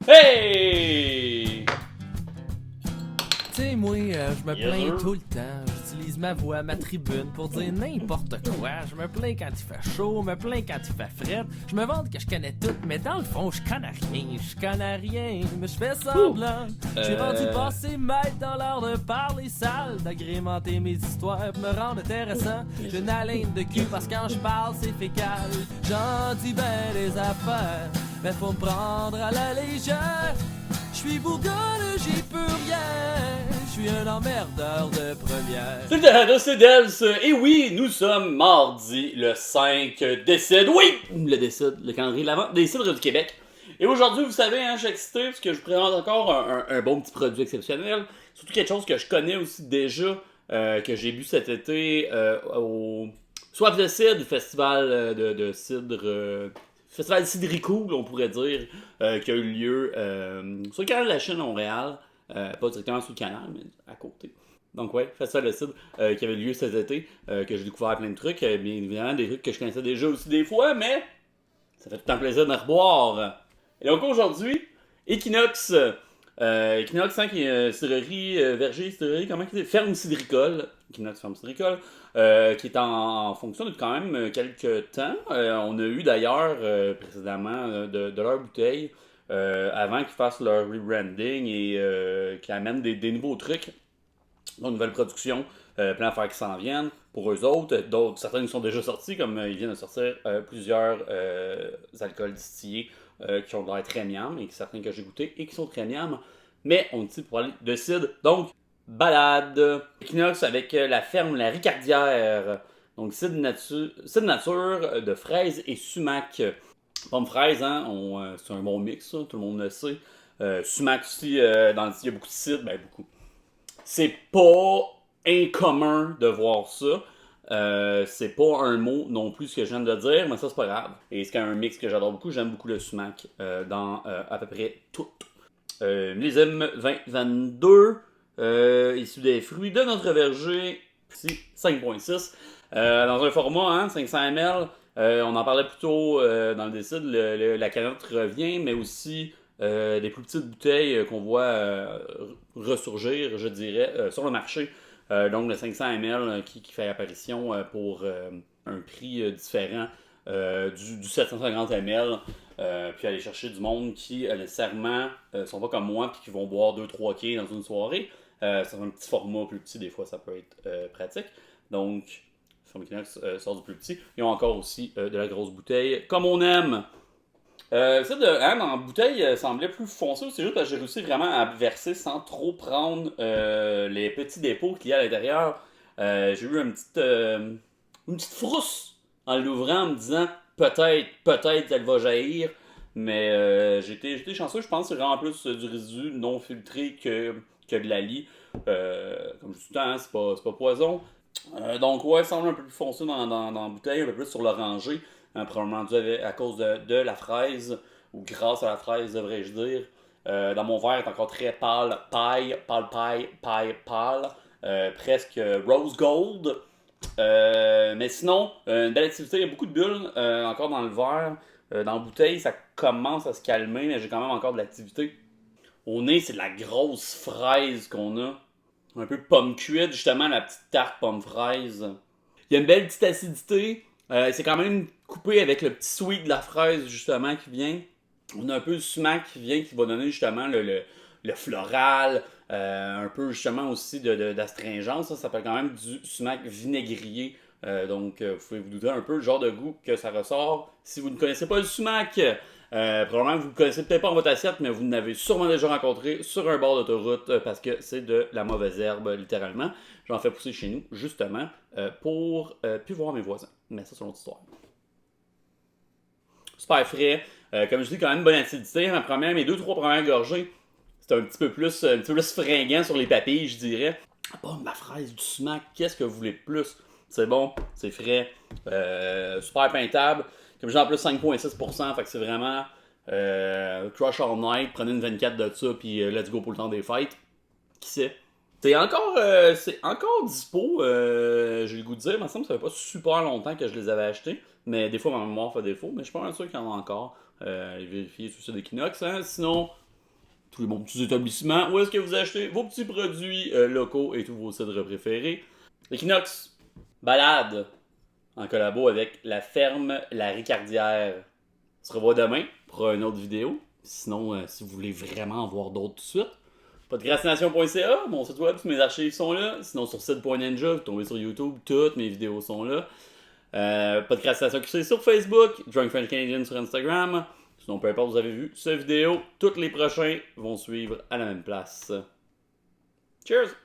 Hey! Tu sais, moi, je me Yes, plains sir. tout le temps. J'utilise ma voix, ma tribune pour dire n'importe quoi. Je me plains quand il fait chaud, me plains quand il fait frais. Je me vante que je connais tout, mais dans le fond, je connais rien. Je connais rien, mais je fais semblant. J'ai rendu passer maître dans l'art de parler sale, d'agrémenter mes histoires pour me rendre intéressant. J'ai une haleine de cul parce que quand je parle, c'est fécal. J'en dis ben des affaires, mais faut me prendre à la légère. Je suis bourgogne, j'y peux rien. Je suis un emmerdeur de première. C'est de c'est Dels. Et oui, nous sommes mardi le 5 décembre. Oui! Le décide, le calendrier de l'Avent des cidres du Québec. Et aujourd'hui, vous savez, je suis excité parce que je vous présente encore un bon petit produit exceptionnel. Surtout quelque chose que je connais aussi déjà, que j'ai bu cet été au Soif de Cidre, festival de cidre. Festival Cidricool, on pourrait dire, qui a eu lieu sur le canal de la Chine à Montréal. Pas directement sur le canal, mais à côté. Donc ouais, Festival de Cidre qui avait lieu cet été, que j'ai découvert plein de trucs, bien évidemment des trucs que je connaissais déjà aussi des fois, mais ça fait tout le temps plaisir de reboire. Et donc aujourd'hui, Equinox, Equinox qui est cidrerie, verger, cidrerie, comment il dit? Ferme cidricole, Equinox Ferme cidricole, qui est en fonction depuis quand même quelques temps. On a eu d'ailleurs précédemment de leur bouteille, avant qu'ils fassent leur rebranding et qu'ils amènent des nouveaux trucs, une nouvelle production, plein d'affaires qui s'en viennent pour eux autres. D'autres, certains qui sont déjà sortis, comme ils viennent de sortir plusieurs alcools distillés qui ont l'air très miam, et certains que j'ai goûtés et qui sont très miam. Mais on dit pour aller de cidre. Donc, balade. Equinox avec la ferme La Ricardière. Donc, cidre nature de fraises et sumac. Pomme fraise, hein, c'est un bon mix, ça, tout le monde le sait. Sumac aussi, il y a beaucoup de cidre, ben beaucoup. C'est pas incommun de voir ça. C'est pas un mot non plus ce que je viens de dire, mais ça c'est pas grave. Et c'est quand même un mix que j'adore beaucoup. J'aime beaucoup le sumac dans à peu près tout. Millésime 2022, issu des fruits de notre verger, ici 5.6. Dans un format, 500 ml. On en parlait plus tôt dans le décide, la canette revient, mais aussi des plus petites bouteilles qu'on voit ressurgir, je dirais, sur le marché. Donc le 500 ml qui fait apparition pour un prix différent du 750 ml. Puis aller chercher du monde qui nécessairement sont pas comme moi puis qui vont boire 2-3 quilles dans une soirée. C'est un petit format plus petit, des fois ça peut être pratique. Donc, Equinox sort du plus petit. Ils ont encore aussi de la grosse bouteille, comme on aime. Ça dans la bouteille semblait plus foncé, c'est juste parce que j'ai réussi vraiment à verser sans trop prendre les petits dépôts qu'il y a à l'intérieur. J'ai eu une petite frousse en l'ouvrant en me disant peut-être qu'elle va jaillir, mais j'étais chanceux, je pense que c'est vraiment plus du résidu non filtré que de la lie. Comme je dis tout le temps, c'est pas poison. Donc ouais, ça semble un peu plus foncé dans la bouteille, un peu plus sur l'orangé. Probablement dû à cause de la fraise, ou grâce à la fraise, devrais-je dire. Dans mon verre, est encore très pâle, pâle, presque rose gold. Mais sinon, une belle activité, il y a beaucoup de bulles encore dans le verre. Dans la bouteille, ça commence à se calmer, mais j'ai quand même encore de l'activité. Au nez, c'est de la grosse fraise qu'on a. Un peu pomme cuite, justement, la petite tarte pomme fraise. Il y a une belle petite acidité. C'est quand même coupé avec le petit sweet de la fraise, justement, qui vient. On a un peu le sumac qui vient, qui va donner justement le floral. Un peu, justement, aussi d'astringence. Ça s'appelle quand même du sumac vinaigrier. Donc, vous pouvez vous douter un peu le genre de goût que ça ressort. Si vous ne connaissez pas le sumac, probablement que vous ne le connaissez peut-être pas en votre assiette, mais vous l'avez sûrement déjà rencontré sur un bord d'autoroute parce que c'est de la mauvaise herbe, littéralement. J'en fais pousser chez nous, justement, pour plus voir mes voisins. Mais ça, c'est une autre histoire. Super frais. Comme je dis, quand même bonne acidité. Mes 2-3 premières gorgées, c'était un petit peu plus fringant sur les papilles, je dirais. Ah, bon, ma fraise, du sumac, qu'est-ce que vous voulez de plus? C'est bon, c'est frais, super peintable. Comme j'ai en plus 5,6%, fait que c'est vraiment crush all night, prenez une 24 de ça, puis let's go pour le temps des fêtes. Qui sait? C'est encore dispo, j'ai le goût de dire, mais ça me semble que ça fait pas super longtemps que je les avais achetés. Mais des fois, ma mémoire fait défaut, mais je suis pas sûr qu'il y en a encore. Vérifier sur le site d'Equinox. Sinon, tous les bons petits établissements, où est-ce que vous achetez vos petits produits locaux et tous vos cidres préférés. Equinox, balade, en collabo avec la ferme La Ricardière. On se revoit demain pour une autre vidéo. Sinon, si vous voulez vraiment en voir d'autres tout de suite, podcastination.ca, mon site web, tous mes archives sont là. Sinon, sur site.ninja, vous tombez sur YouTube, toutes mes vidéos sont là. Podcastination QC sur Facebook, Drunk French Canadian sur Instagram. Sinon, peu importe, vous avez vu cette vidéo, tous les prochains vont suivre à la même place. Cheers!